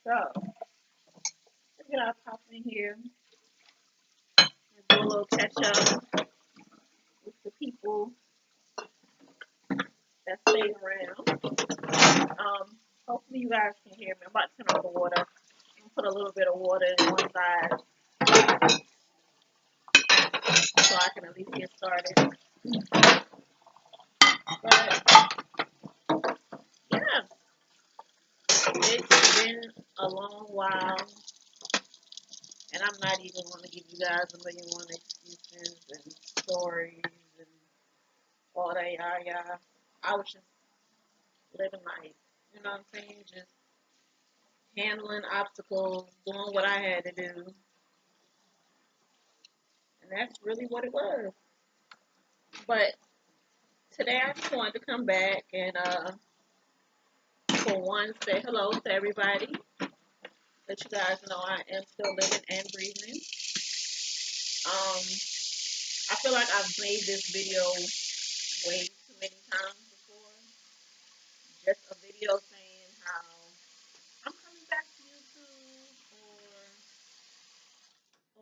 So, let's get our coffee in here and do a little catch up with the people that stayed around. Hopefully you guys can hear me. I'm about to turn on the water. I'm gonna put a little bit of water in one side so I can at least get started. But yeah, it's been a long while, and I'm not even gonna give you guys a million one excuses and stories and all that yah. I was just living life. You know what I'm saying? Just handling obstacles, doing what I had to do. And that's really what it was. But today I just wanted to come back and for one say hello to everybody. Let you guys know I am still living and breathing. Um I feel like I've made this video way too many times before. Just a video saying how I'm coming back to YouTube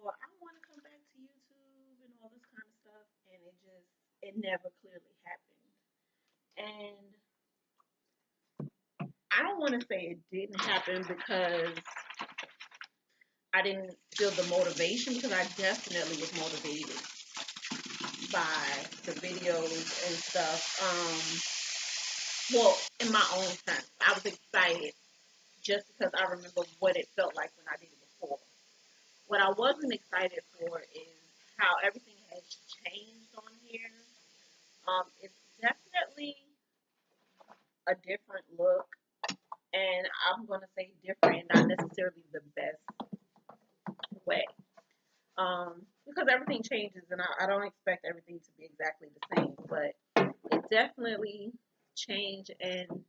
or I want to come back to YouTube and all this kind of stuff, and it never clearly happened. And I don't want to say it didn't happen because I didn't feel the motivation, because I definitely was motivated by the videos and stuff. Well, in my own sense, I was excited just because I remember what it felt like when I did it before. What I wasn't excited for is how everything has changed on here. It's definitely a different look, and I'm gonna say different, not necessarily the best way. Because everything changes, and I don't expect everything to be exactly the same, but it definitely changed, and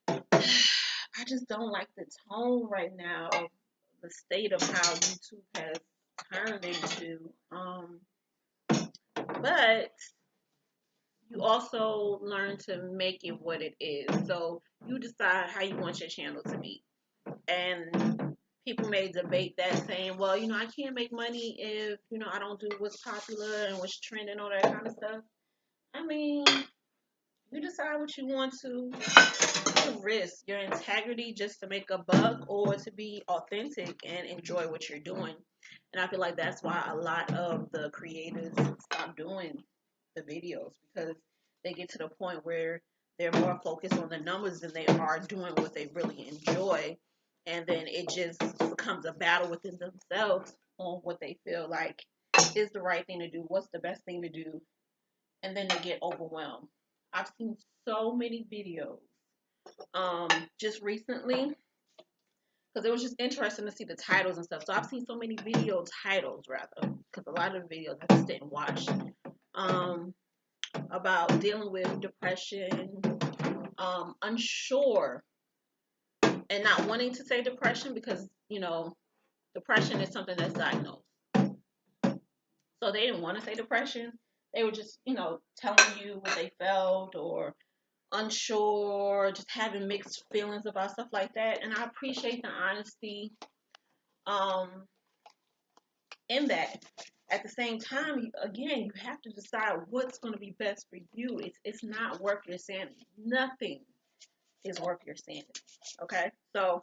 I just don't like the tone right now of the state of how YouTube has turned into. But you also learn to make it what it is. So you decide how you want your channel to be. And people may debate that, saying, well, I can't make money if, I don't do what's popular and what's trending, all that kind of stuff. I mean, you decide what you want to risk your integrity just to make a buck, or to be authentic and enjoy what you're doing. And I feel like that's why a lot of the creators stop doing the videos, because they get to the point where they're more focused on the numbers than they are doing what they really enjoy. And then it just becomes a battle within themselves on what they feel like is the right thing to do, what's the best thing to do, and then they get overwhelmed. I've seen so many videos just recently, because it was just interesting to see the titles and stuff. So I've seen so many video titles, rather, because a lot of the videos I just didn't watch, about dealing with depression, unsure, and not wanting to say depression, because depression is something that's diagnosed. So they didn't want to say depression. They were just telling you what they felt, or unsure, just having mixed feelings about stuff like that. And I appreciate the honesty in that. At the same time, again, you have to decide what's going to be best for you. It's not worth your sanity. Nothing is worth your sanity. Okay? So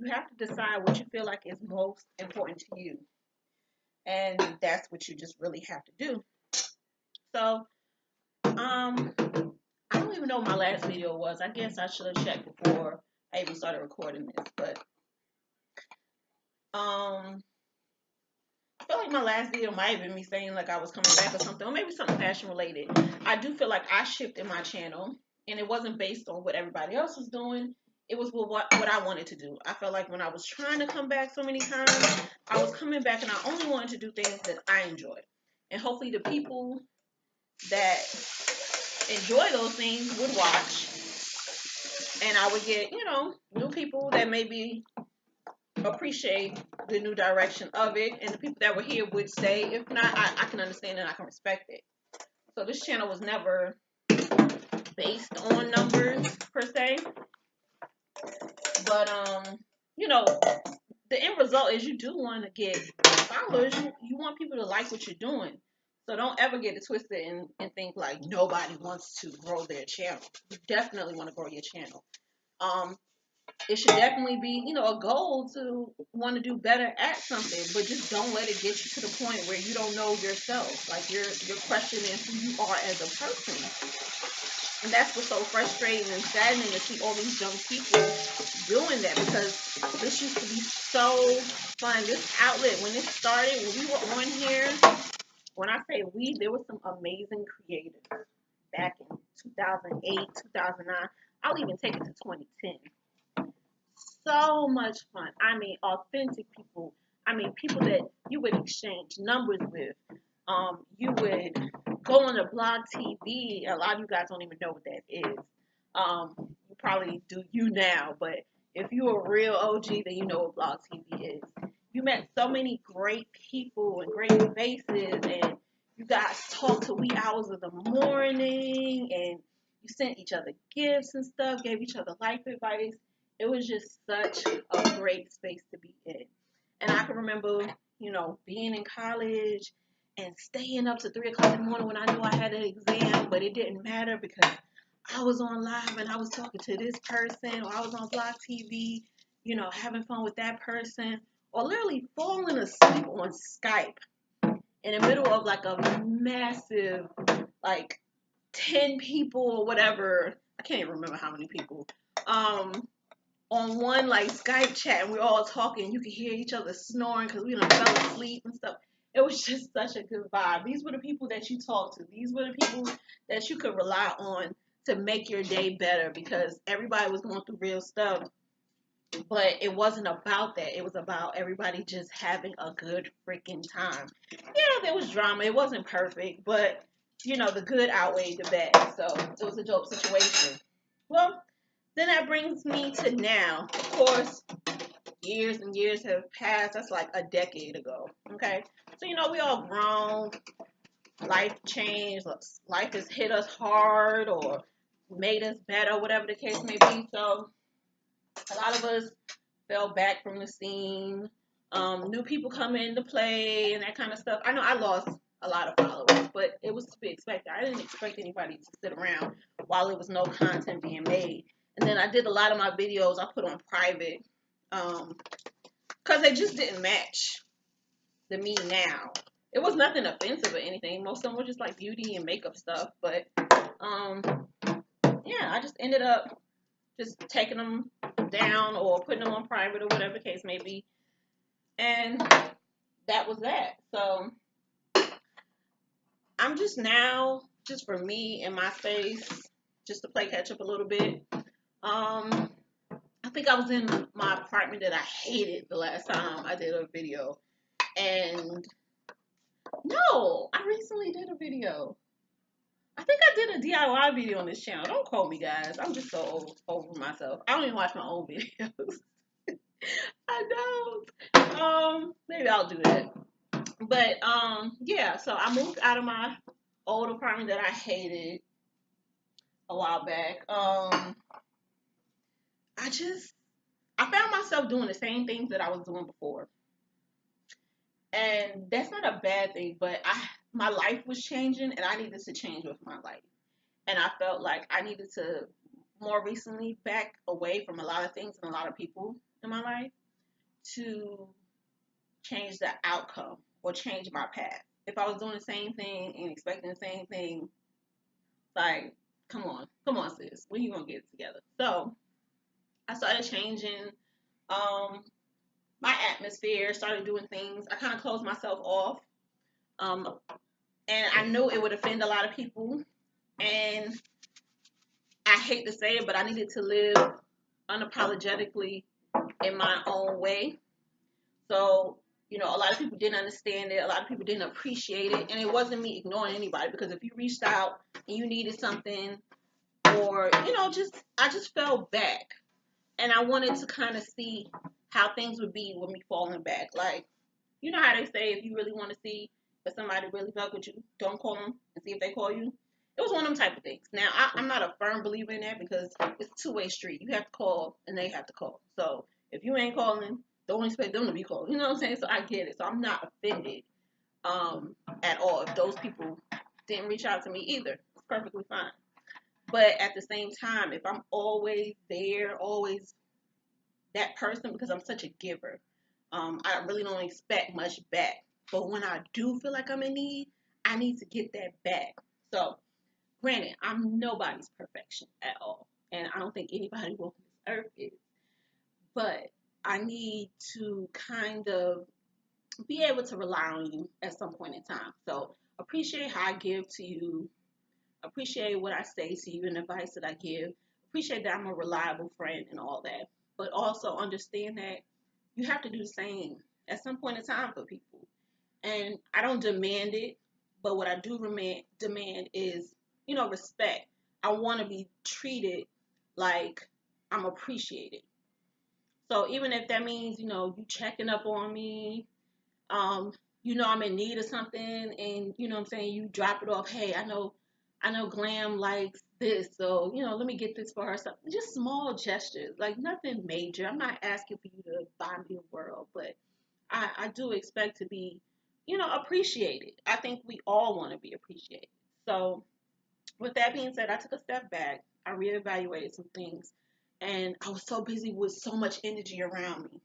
you have to decide what you feel like is most important to you. And that's what you just really have to do. So, I don't even know what my last video was. I guess I should have checked before I even started recording this. But I feel like my last video might have been me saying like I was coming back or something, or maybe something fashion related. I do feel like I shifted my channel, and it wasn't based on what everybody else was doing. It was what I wanted to do. I felt like when I was trying to come back so many times, I was coming back and I only wanted to do things that I enjoyed. And hopefully the people that enjoy those things would watch, and I would get, new people that maybe appreciate the new direction of it, and the people that were here would stay. If not, I can understand and I can respect it. So this channel was never based on numbers per se, but you know, the end result is you do want to get followers. You want people to like what you're doing. So don't ever get it twisted and think like nobody wants to grow their channel. You definitely want to grow your channel. Um, it should definitely be, a goal to want to do better at something, but just don't let it get you to the point where you don't know yourself. Like you're questioning who you are as a person. And that's what's so frustrating and saddening to see all these young people doing that, because this used to be so fun. This outlet, when it started, when we were on here, when I say we, there were some amazing creators back in 2008, 2009. I'll even take it to 2010. So much fun. I mean, authentic people. I mean, people that you would exchange numbers with. You would go on the blog TV. A lot of you guys don't even know what that is. You probably do now, but if you're a real OG, then you know what blog TV is. You met so many great people and great faces, and you guys talked to wee hours of the morning, and you sent each other gifts and stuff, gave each other life advice. It was just such a great space to be in. And I can remember, being in college and staying up to 3 o'clock in the morning when I knew I had an exam, but it didn't matter because I was on live and I was talking to this person, or I was on Block TV, having fun with that person, or literally falling asleep on Skype in the middle of like a massive, like 10 people or whatever. I can't even remember how many people. On one like Skype chat, and we were all talking. You could hear each other snoring because we done fell asleep and stuff. It was just such a good vibe. These were the people that you talked to. These were the people that you could rely on to make your day better, because everybody was going through real stuff. But it wasn't about that. It was about everybody just having a good freaking time. Yeah, there was drama. It wasn't perfect, but the good outweighed the bad. So it was a dope situation. Well, then that brings me to now. Of course, years and years have passed. That's like a decade ago. Okay. So, we all grown. Life changed. Life has hit us hard or made us better, whatever the case may be. So, a lot of us fell back from the scene. New people come into play and that kind of stuff. I know I lost a lot of followers, but it was to be expected. I didn't expect anybody to sit around while there was no content being made. And then I did a lot of my videos I put on private, because they just didn't match the me now. It was nothing offensive or anything. Most of them were just like beauty and makeup stuff. But yeah, I just ended up just taking them down or putting them on private or whatever the case may be. And that was that. So I'm just now, just for me in my space, just to play catch up a little bit. I think I was in my apartment that I hated the last time I did a video. And no, I recently did a video. I think I did a DIY video on this channel. Don't quote me, guys. I'm just so over myself. I don't even watch my own videos. I don't. Maybe I'll do that. But yeah. So I moved out of my old apartment that I hated a while back. I found myself doing the same things that I was doing before, and that's not a bad thing. But my life was changing, and I needed to change with my life. And I felt like I needed to more recently back away from a lot of things and a lot of people in my life to change the outcome or change my path. If I was doing the same thing and expecting the same thing, like, come on, sis, when you gonna get it together? So I started changing my atmosphere, started doing things. I kind of closed myself off, um, and I knew it would offend a lot of people. And I hate to say it, but I needed to live unapologetically in my own way. So, a lot of people didn't understand it. A lot of people didn't appreciate it. And it wasn't me ignoring anybody, because if you reached out and you needed something, or, I just fell back. And I wanted to kind of see how things would be with me falling back. Like, you know how they say, if you really want to see if somebody really fuck with you, don't call them and see if they call you. It was one of them type of things. Now, I'm not a firm believer in that, because it's a two-way street. You have to call and they have to call. So If you ain't calling, don't expect them to be calling. You know what I'm saying? So I get it. So I'm not offended at all if those people didn't reach out to me either. It's perfectly fine. But at the same time, if I'm always there, always that person, because I'm such a giver, I really don't expect much back. But when I do feel like I'm in need, I need to get that back. So, granted, I'm nobody's perfection at all. And I don't think anybody walking this earth is. But I need to kind of be able to rely on you at some point in time. So, appreciate how I give to you, appreciate what I say to you and advice that I give, appreciate that I'm a reliable friend and all that. But also understand that you have to do the same at some point in time for people. And I don't demand it, but what I do demand is, respect. I want to be treated like I'm appreciated. So even if that means, you checking up on me, um, I'm in need of something and what I'm saying, you drop it off, hey, I know Glam likes this, so let me get this for her. Something just small gestures, like nothing major. I'm not asking for you to buy me the world, but I do expect to be, appreciated. I think we all want to be appreciated. So with that being said, I took a step back. I reevaluated some things, and I was so busy with so much energy around me.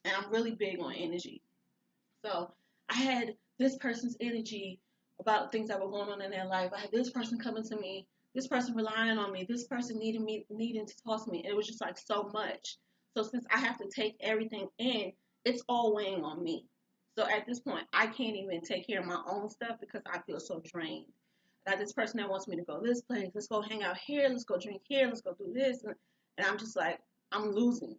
And I'm really big on energy. So I had this person's energy about things that were going on in their life. I had this person coming to me, this person relying on me, this person needing to talk to me. It was just like so much. So since I have to take everything in, it's all weighing on me. So at this point, I can't even take care of my own stuff because I feel so drained. I got this person that wants me to go this place, let's go hang out here, let's go drink here, let's go do this. And I'm just like, I'm losing me.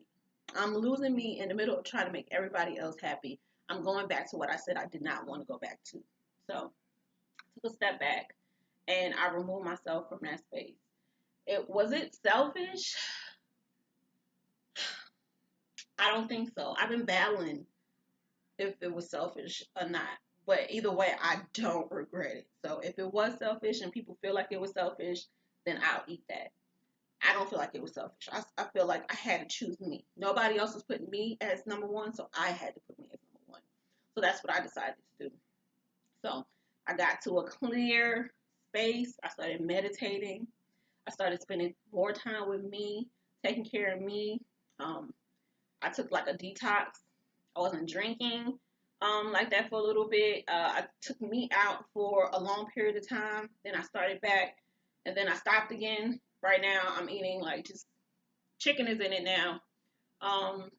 I'm losing me in the middle of trying to make everybody else happy. I'm going back to what I said I did not want to go back to. So I took a step back and I removed myself from that space. Was it selfish? I don't think so. I've been battling if it was selfish or not. But either way, I don't regret it. So if it was selfish and people feel like it was selfish, then I'll eat that. I don't feel like it was selfish. I feel like I had to choose me. Nobody else was putting me as number one, so I had to put me as number one. So that's what I decided to do. So I got to a clear space. I started meditating. I started spending more time with me, taking care of me. Um, I took like a detox. I wasn't drinking like that for a little bit. I took meat out for a long period of time. Then I started back, and then I stopped again. Right now, I'm eating like just chicken is in it now. Um,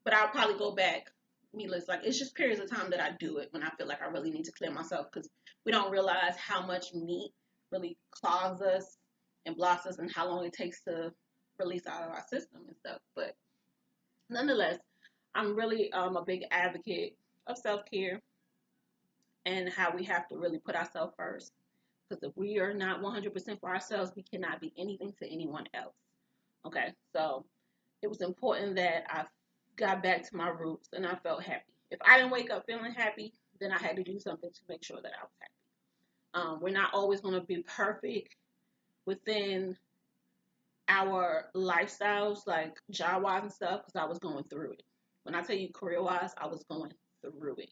but I'll probably go back meatless. Like it's just periods of time that I do it when I feel like I really need to clear myself because we don't realize how much meat really clogs us and blocks us and how long it takes to release out of our system and stuff. But nonetheless, I'm really a big advocate of self care and how we have to really put ourselves first. Because if we are not 100% for ourselves, we cannot be anything to anyone else. Okay, so it was important that I got back to my roots and I felt happy. If I didn't wake up feeling happy, then I had to do something to make sure that I was happy. We're not always going to be perfect within our lifestyles, like job wise and stuff, because I was going through it. When I tell you career wise, I was going through it.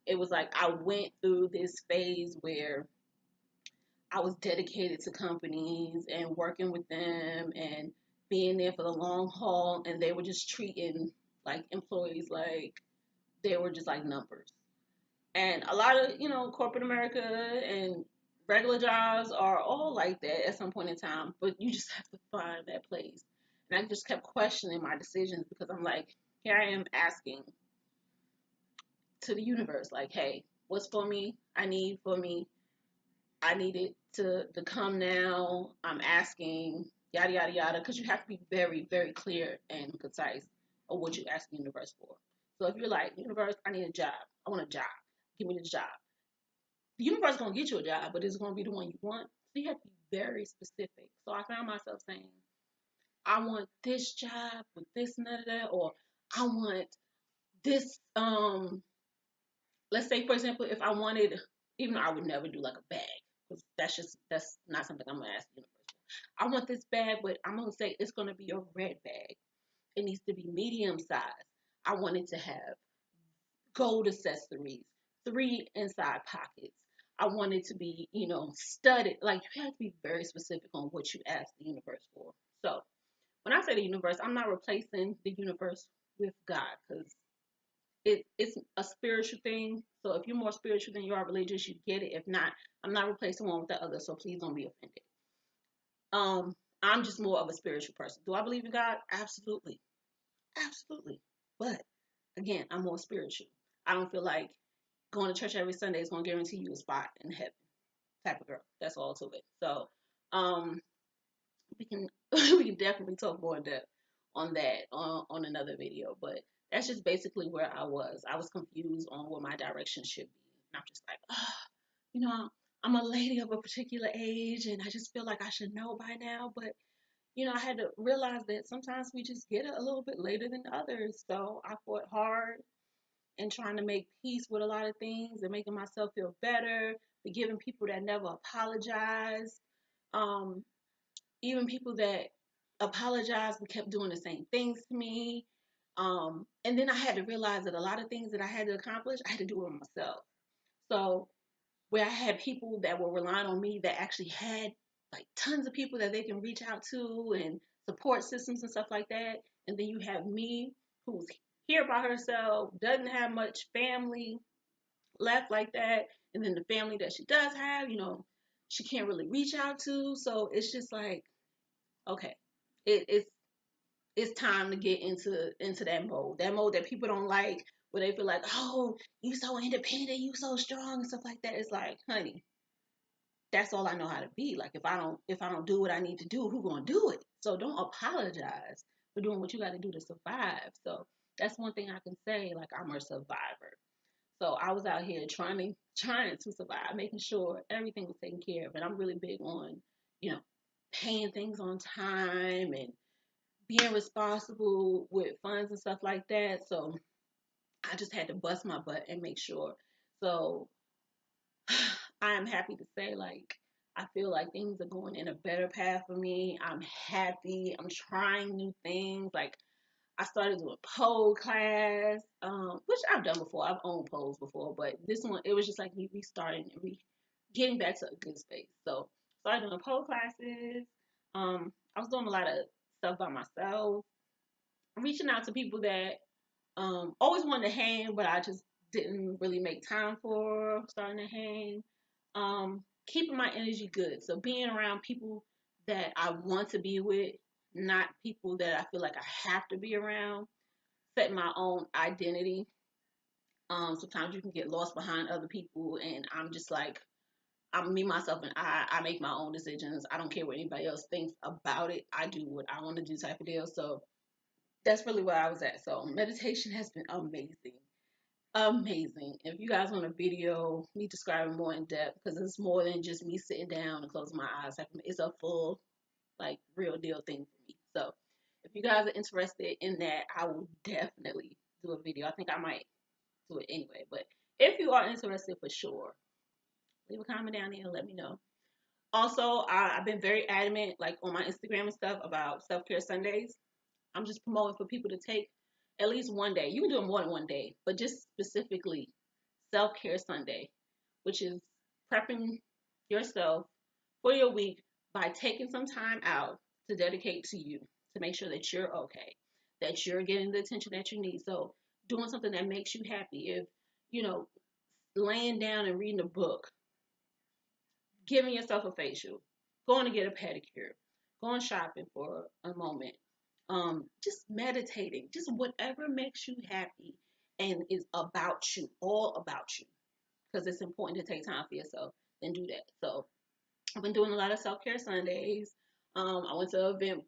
It was like I went through this phase where I was dedicated to companies and working with them and being there for the long haul, and they were just treating like employees like they were just like numbers. And a lot of, corporate America and regular jobs are all like that at some point in time, but you just have to find that place. And I just kept questioning my decisions because I'm like, here I am asking to the universe, like, hey, what's for me? I need for me. I need it to come now. I'm asking, yada, yada, yada, because you have to be very, very clear and concise of what you ask the universe for. So if you're like, universe, I need a job. I want a job. Give me the job. The universe is going to get you a job, but it's going to be the one you want. So you have to be very specific. So I found myself saying, I want this job with this and that, or I want this, let's say, for example, if I wanted, even though I would never do like a bag, because that's not something I'm gonna ask the universe for. I want this bag, but I'm gonna say it's gonna be a red bag. It needs to be medium size. I want it to have gold accessories, 3 inside pockets. I want it to be, studded. Like, you have to be very specific on what you ask the universe for. So when I say the universe, I'm not replacing the universe with God, because it's a spiritual thing. So if you're more spiritual than you are religious, you get it. If not, I'm not replacing one with the other. So please don't be offended. Um, I'm just more of a spiritual person. Do I believe in God? Absolutely. Absolutely. But again, I'm more spiritual. I don't feel like going to church every Sunday is going to guarantee you a spot in heaven type of girl. That's all to it. So, um, we can we can definitely talk more in depth on that on another video. But that's just basically where I was. I was confused on what my direction should be, and I'm just like, oh, you know, I'm a lady of a particular age, and I just feel like I should know by now. But I had to realize that sometimes we just get it a little bit later than others. So I fought hard and trying to make peace with a lot of things and making myself feel better, forgiving people that never apologized. Um, Even people that apologized but kept doing the same things to me. And then I had to realize that a lot of things that I had to accomplish, I had to do it myself. So where I had people that were relying on me that actually had like tons of people that they can reach out to and support systems and stuff like that. And then you have me who's here by herself, doesn't have much family left like that. And then the family that she does have, she can't really reach out to. So it's just like, okay, it's time to get into that mode that people don't like, where they feel like, oh, you so independent, you so strong and stuff like that. It's like, honey, that's all I know how to be. Like, if I don't do what I need to do, who gonna do it? So don't apologize for doing what you got to do to survive. So that's one thing I can say. Like, I'm a survivor. So I was out here trying to survive, making sure everything was taken care of. And I'm really big on, you know, paying things on time and being responsible with funds and stuff like that. So I just had to bust my butt and make sure. So I am happy to say, like, I feel like things are going in a better path for me. I'm happy. I'm trying new things. Like, I started doing pole class, which I've done before. I've owned poles before, but this one, it was just like me restarting and getting back to a good space. So started doing pole classes. I was doing a lot of stuff by myself, reaching out to people that always wanted to hang, but I just didn't really make time for starting to hang. Keeping my energy good. So being around people that I want to be with, not people that I feel like I have to be around. Setting my own identity. Sometimes you can get lost behind other people, and I'm just like, I'm me, myself, and I make my own decisions. I don't care what anybody else thinks about it. I do what I want to do, type of deal. So that's really where I was at. So meditation has been amazing. Amazing. If you guys want a video, me describing more in depth, because it's more than just me sitting down and closing my eyes. It's a full, like, real deal thing for me. So if you guys are interested in that, I will definitely do a video. I think I might do it anyway. But if you are interested, for sure, leave a comment down there and let me know. Also, I've been very adamant, like on my Instagram and stuff, about self-care Sundays. I'm just promoting for people to take at least one day. You can do it more than one day, but just specifically self-care Sunday, which is prepping yourself for your week by taking some time out to dedicate to you, to make sure that you're okay, that you're getting the attention that you need. So doing something that makes you happy. If, you know, laying down and reading a book, giving yourself a facial, going to get a pedicure, going shopping for a moment, just meditating, just whatever makes you happy and is about you, all about you, because it's important to take time for yourself, then do that. So I've been doing a lot of self-care Sundays. I went to an event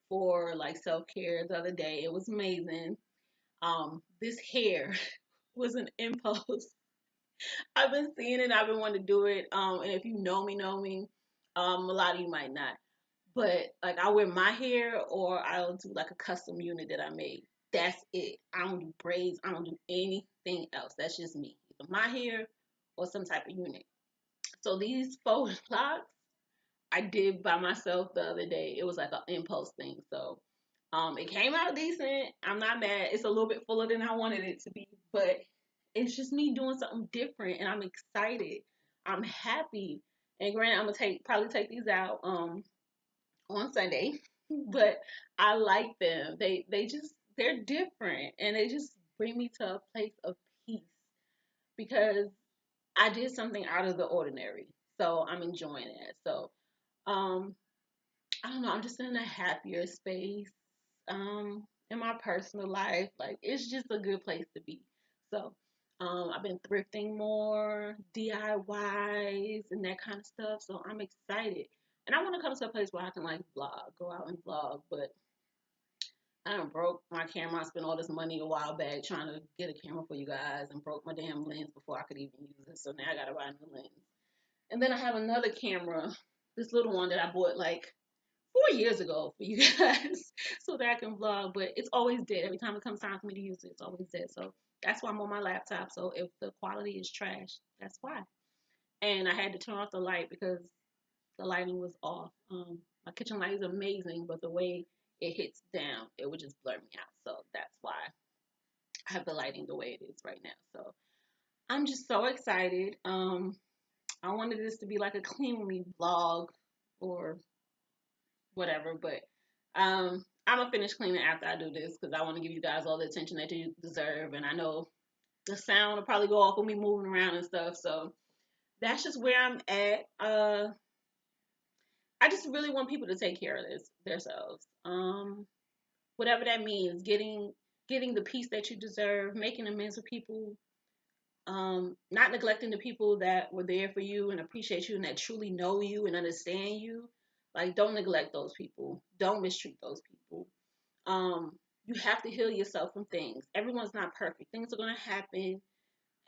for like self-care the other day. It was amazing. This hair was an impulse. I've been seeing it. I've been wanting to do it. And if you know me. A lot of you might not. But like, I wear my hair, or I'll do like a custom unit that I made. That's it. I don't do braids. I don't do anything else. That's just me. Either my hair or some type of unit. So these faux locks I did by myself the other day. It was like an impulse thing. So It came out decent. I'm not mad. It's a little bit fuller than I wanted it to be, but it's just me doing something different, and I'm excited. I'm happy. And granted, I'm gonna probably take these out on Sunday, but I like them. They're different, and they just bring me to a place of peace because I did something out of the ordinary. So I'm enjoying it. So um I don't know, I'm just in a happier space in my personal life. Like it's just a good place to be. So I've been thrifting more, DIYs and that kind of stuff. So I'm excited. And I want to come to a place where I can like vlog, go out and vlog, but I done broke my camera. I spent all this money a while back trying to get a camera for you guys and broke my damn lens before I could even use it. So now I gotta buy a new lens. And then I have another camera, this little one that I bought like 4 years ago for you guys so that I can vlog, but it's always dead. Every time it comes time for me to use it, it's always dead. So that's why I'm on my laptop. So if the quality is trash, that's why. And I had to turn off the light because the lighting was off. My kitchen light is amazing, but the way it hits down, it would just blur me out. So that's why I have the lighting the way it is right now. So I'm just so excited. I wanted this to be like a clean me vlog or whatever, but I'm gonna finish cleaning after I do this because I want to give you guys all the attention that you deserve, and I know the sound will probably go off with me moving around and stuff. So that's just where I'm at. I just really want people to take care of themselves. Whatever that means, getting the peace that you deserve, making amends with people, not neglecting the people that were there for you and appreciate you and that truly know you and understand you. Like, don't neglect those people. Don't mistreat those people. You have to heal yourself from things. Everyone's not perfect. Things are going to happen,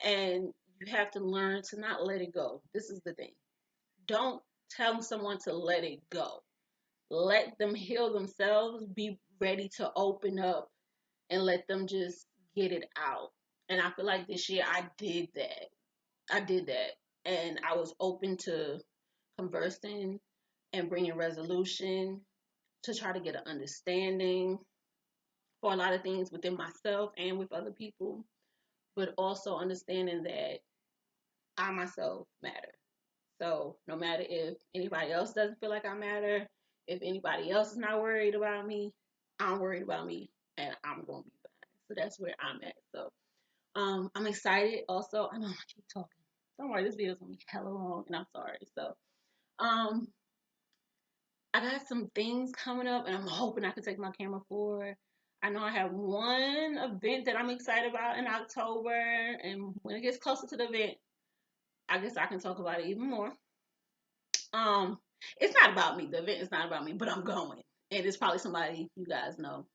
and you have to learn to not let it go. This is the thing. Don't tell someone to let it go. Let them heal themselves. Be ready to open up and let them just get it out. And I feel like this year I did that. I did that. And I was open to conversing and bringing resolution to try to get an understanding for a lot of things within myself and with other people, but also understanding that I myself matter. So no matter if anybody else doesn't feel like I matter, if anybody else is not worried about me, I'm worried about me and I'm gonna be fine. So that's where I'm at. So I'm excited also. I know I keep talking. Don't worry, this video is gonna be hella long and I'm sorry. So um I got some things coming up, and I'm hoping I can take my camera for. I know I have one event that I'm excited about in October, and when it gets closer to the event, I guess I can talk about it even more. Um, it's not about me. The event is not about me, but I'm going, and it's probably somebody you guys know.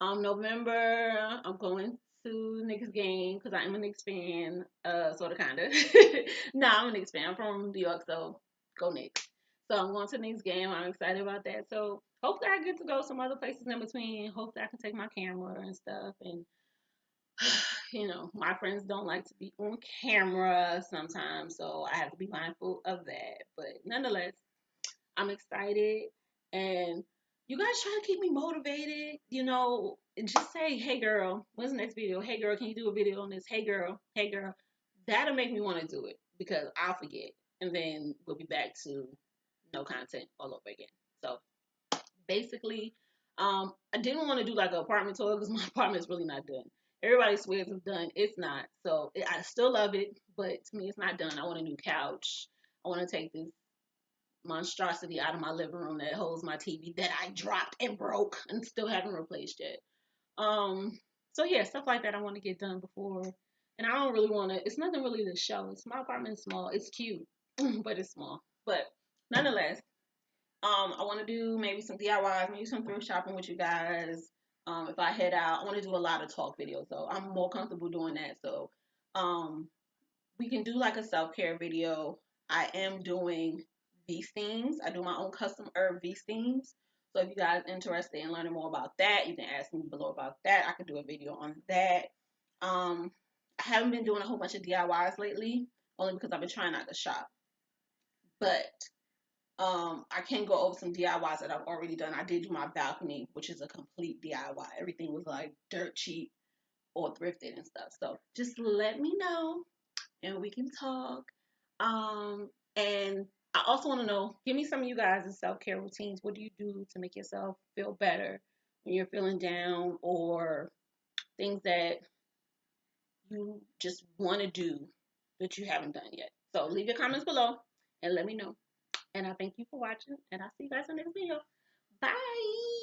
November, I'm going to Knicks game because I am a Knicks fan, sort of, kind of. Nah, I'm a Knicks fan. I'm from New York, so go Knicks. So I'm going to the Knicks game. I'm excited about that. So hopefully I get to go some other places in between. Hopefully I can take my camera and stuff. And my friends don't like to be on camera sometimes, so I have to be mindful of that. But nonetheless, I'm excited, and you guys try to keep me motivated. And just say, "Hey, girl, when's the next video? Hey, girl, can you do a video on this? Hey, girl, hey, girl." That'll make me want to do it because I'll forget, and then we'll be back to no content all over again. So basically, I didn't want to do like an apartment tour because my apartment's really not done. Everybody swears it's done. It's not. So I still love it, but to me, it's not done. I want a new couch. I want to take this monstrosity out of my living room that holds my TV that I dropped and broke and still haven't replaced yet. So yeah, stuff like that I want to get done before. And I don't really want to. It's nothing really to show. It's my apartment's small. It's cute, but it's small. But nonetheless, I want to do maybe some DIYs, maybe some thrift shopping with you guys. If I head out, I want to do a lot of talk videos, so I'm more comfortable doing that. So, um, we can do like a self-care video. I am doing these themes. I do my own custom herb these themes. So if you guys are interested in learning more about that, you can ask me below about that. I could do a video on that. I haven't been doing a whole bunch of DIYs lately, only because I've been trying not to shop. But I can go over some DIYs that I've already done. I did do my balcony, which is a complete DIY. Everything was like dirt cheap or thrifted and stuff. So just let me know and we can talk. And I also want to know, give me some of you guys' self-care routines. What do you do to make yourself feel better when you're feeling down, or things that you just want to do that you haven't done yet? So leave your comments below and let me know. And I thank you for watching, and I'll see you guys in the next video. Bye.